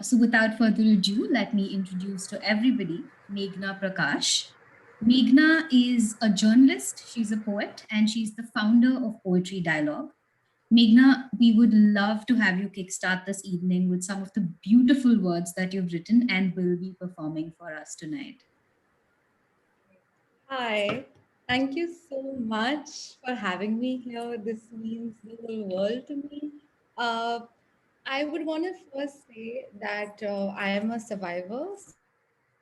So without further ado, let me introduce to everybody Meghna Prakash. Meghna is a journalist, she's a poet, and she's the founder of Poetry Dialogue. Meghna, we would love to have you kickstart this evening with some of the beautiful words that you've written and will be performing for us tonight. Hi, thank you so much for having me here. This means the whole world to me. Uh, I would want to first say that I am a survivor.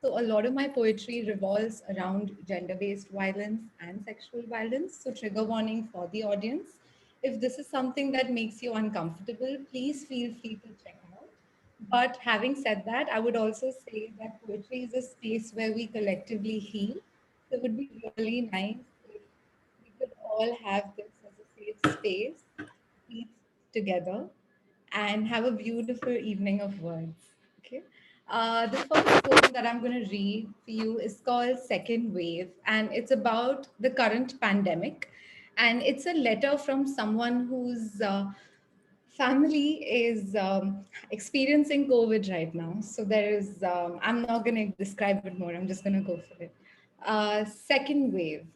So, a lot of my poetry revolves around gender based violence and sexual violence. So, trigger warning for the audience. If this is something that makes you uncomfortable, please feel free to check out. But having said that, I would also say that poetry is a space where we collectively heal. So it would be really nice if we could all have this as a safe space, eat together, and have a beautiful evening of words. Okay. The first poem that I'm going to read for you is called Second Wave, and it's about the current pandemic. And it's a letter from someone whose family is experiencing COVID right now. So there is, I'm not going to describe it more, I'm just going to go for it. Second wave.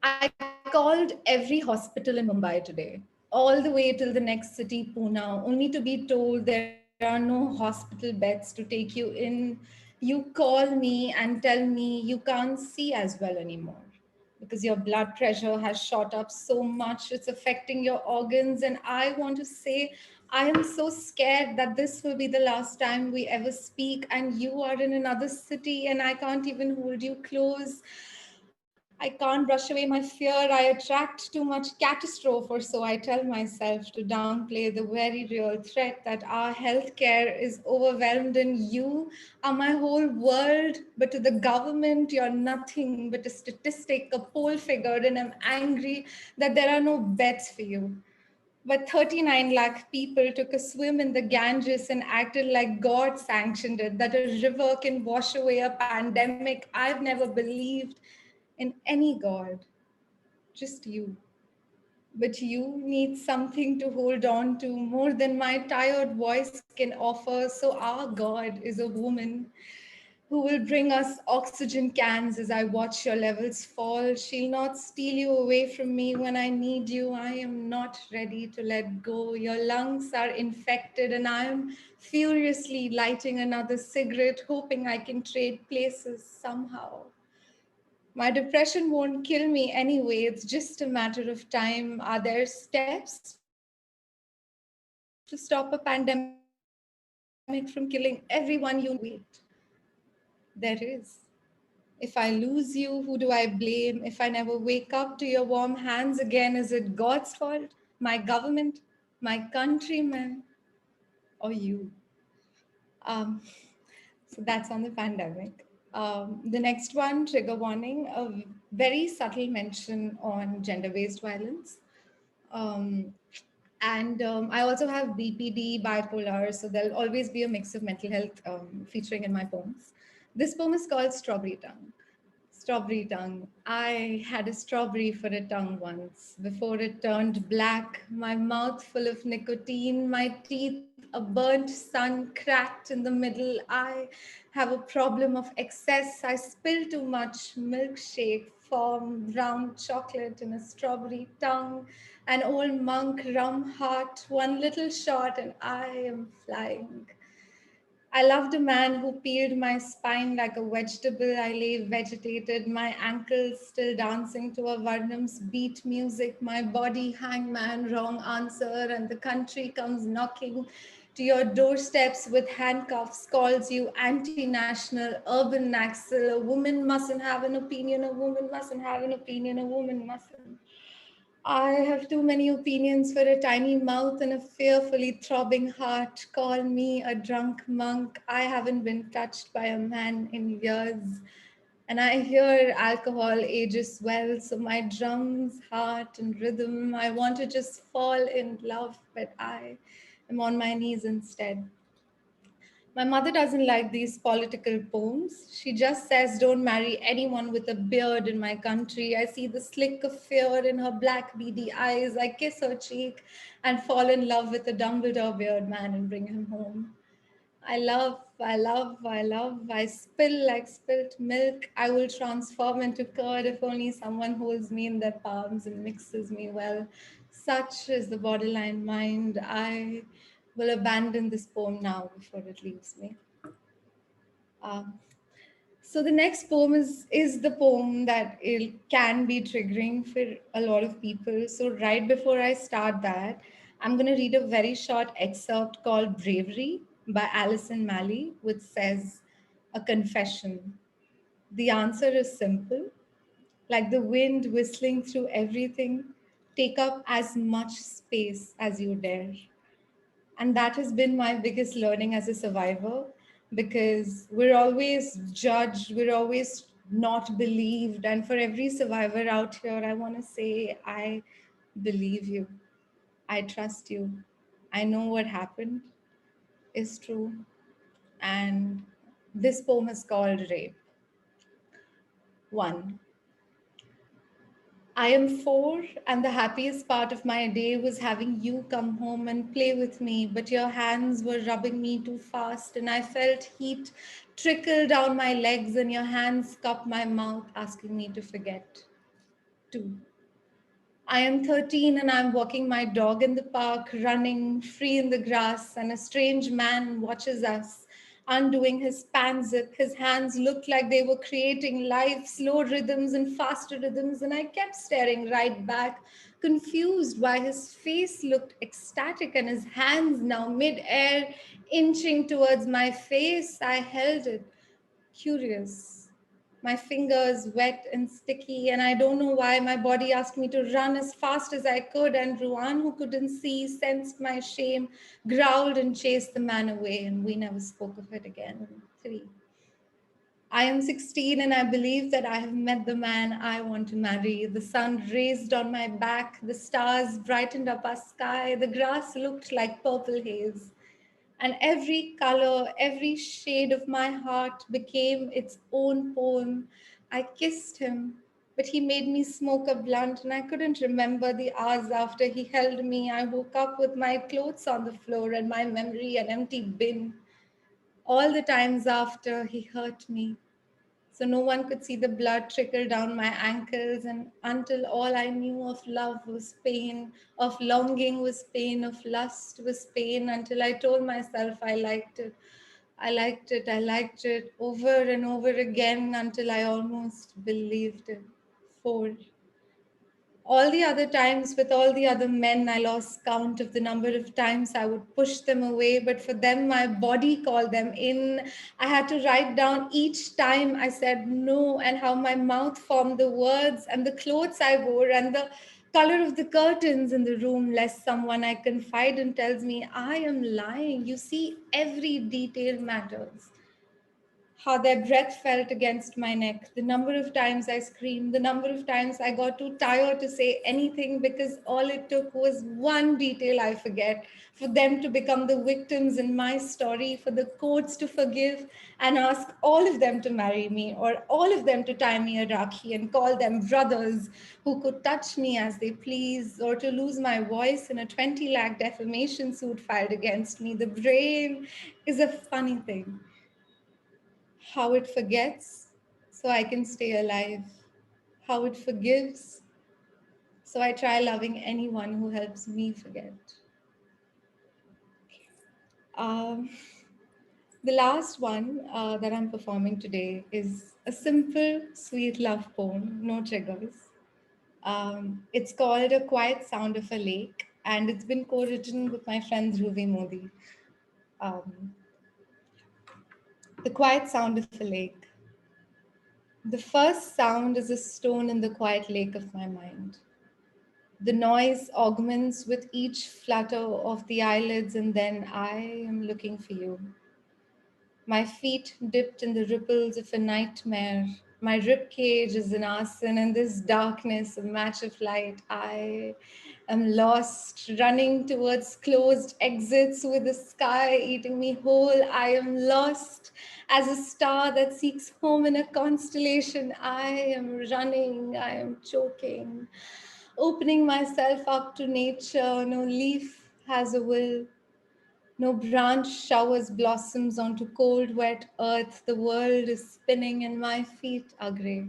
I called every hospital in Mumbai today, all the way till the next city, Pune, only to be told there are no hospital beds to take you in. You call me and tell me you can't see as well anymore because your blood pressure has shot up so much, it's affecting your organs. And I want to say, I am so scared that this will be the last time we ever speak, and you are in another city, and I can't even hold you close. I can't brush away my fear. I attract too much catastrophe, or so I tell myself, to downplay the very real threat that our healthcare is overwhelmed and you are my whole world. But to the government, you're nothing but a statistic, a poll figure, and I'm angry that there are no beds for you. But 39 lakh people took a swim in the Ganges and acted like God sanctioned it, that a river can wash away a pandemic. I've never believed in any God, just you. But you need something to hold on to more than my tired voice can offer. So our God is a woman who will bring us oxygen cans as I watch your levels fall. She'll not steal you away from me when I need you. I am not ready to let go. Your lungs are infected, and I am furiously lighting another cigarette, hoping I can trade places somehow. My depression won't kill me anyway. It's just a matter of time. Are there steps to stop a pandemic from killing everyone you know? Wait, there is. If I lose you, who do I blame? If I never wake up to your warm hands again, is it God's fault? My government? My countrymen? Or you? Um, so that's on the pandemic. The next one, trigger warning, a very subtle mention on gender based violence. Um, and I also have BPD, bipolar, so there'll always be a mix of mental health featuring in my poems. This poem is called Strawberry Tongue. Strawberry tongue. I had a strawberry for a tongue once before it turned black, my mouth full of nicotine, my teeth a burnt sun cracked in the middle. I have a problem of excess. I spill too much milkshake, form brown chocolate in a strawberry tongue, an old monk rum heart, one little shot, and I am flying. I loved a man who peeled my spine like a vegetable. I lay vegetated, my ankles still dancing to a Varnam's beat music, my body hangman, wrong answer, and the country comes knocking to your doorsteps with handcuffs, calls you anti-national, urban naxal. A woman mustn't have an opinion, a woman mustn't have an opinion, a woman mustn't. I have too many opinions for a tiny mouth and a fearfully throbbing heart. Call me a drunk monk. I haven't been touched by a man in years. And I hear alcohol ages well, so my drums, heart, and rhythm, I want to just fall in love, but I am on my knees instead. My mother doesn't like these political poems. She just says, don't marry anyone with a beard in my country. I see the slick of fear in her black beady eyes. I kiss her cheek and fall in love with a Dumbledore beard man and bring him home. I love, I love, I love. I spill like spilt milk. I will transform into curd if only someone holds me in their palms and mixes me well. Such is the borderline mind. I will abandon this poem now before it leaves me. Um, so the next poem is the poem that it can be triggering for a lot of people. So right before I start that, I'm going to read a very short excerpt called Bravery by Alison, which says, a confession. The answer is simple, like the wind whistling through everything, take up as much space as you dare. And that has been my biggest learning as a survivor, because we're always judged, we're always not believed. And for every survivor out here, I want to say, I believe you. I trust you. I know what happened is true. And this poem is called Rape. One, I am four, and the happiest part of my day was having you come home and play with me. But your hands were rubbing me too fast, and I felt heat trickle down my legs, and your hands cupped my mouth, asking me to forget. Two, I am 13 and I'm walking my dog in the park, running free in the grass, and a strange man watches us, undoing his pants zip. His hands looked like they were creating life, slow rhythms and faster rhythms, and I kept staring right back, confused why his face looked ecstatic and his hands now mid-air, inching towards my face. I held it, curious. My fingers wet and sticky, and I don't know why my body asked me to run as fast as I could. And Ruan, who couldn't see, sensed my shame, growled and chased the man away, and we never spoke of it again. Three. I am 16 and I believe that I have met the man I want to marry. The sun raised on my back, the stars brightened up our sky, the grass looked like purple haze. And every color, every shade of my heart became its own poem. I kissed him, but he made me smoke a blunt, and I couldn't remember the hours after he held me. I woke up with my clothes on the floor and my memory an empty bin. All the times after he hurt me, so no one could see the blood trickle down my ankles, and until all I knew of love was pain, of longing was pain, of lust was pain, until I told myself I liked it. I liked it, I liked it over and over again until I almost believed it. Four. All the other times with all the other men, I lost count of the number of times I would push them away, but for them, my body called them in. I had to write down each time I said no, and how my mouth formed the words, and the clothes I wore, and the color of the curtains in the room, lest someone I confide in tells me I am lying. You see, every detail matters. How their breath felt against my neck, the number of times I screamed, the number of times I got too tired to say anything, because all it took was one detail I forget for them to become the victims in my story, for the courts to forgive and ask all of them to marry me, or all of them to tie me a rakhi and call them brothers who could touch me as they please, or to lose my voice in a 20 lakh defamation suit filed against me. The brain is a funny thing, how it forgets so I can stay alive, how it forgives so I try loving anyone who helps me forget. Um, the last one that I'm performing today is a simple, sweet love poem, no triggers. It's called A Quiet Sound of a Lake, and it's been co written with my friend Dhruvi Modi. Um, the Quiet Sound of a Lake. The first sound is a stone in the quiet lake of my mind. The noise augments with each flutter of the eyelids, and then I am looking for you. My feet dipped in the ripples of a nightmare. My rib cage is an arson, and this darkness, a match of light. I I'm lost, running towards closed exits with the sky eating me whole. I am lost as a star that seeks home in a constellation. I am running, I am choking, opening myself up to nature. No leaf has a will. No branch showers blossoms onto cold, wet earth. The world is spinning and my feet are grey.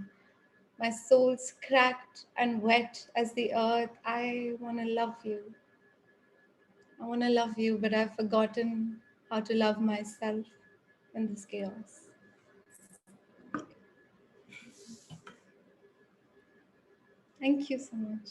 My soul's cracked and wet as the earth. I want to love you. I want to love you, but I've forgotten how to love myself in this chaos. Thank you so much.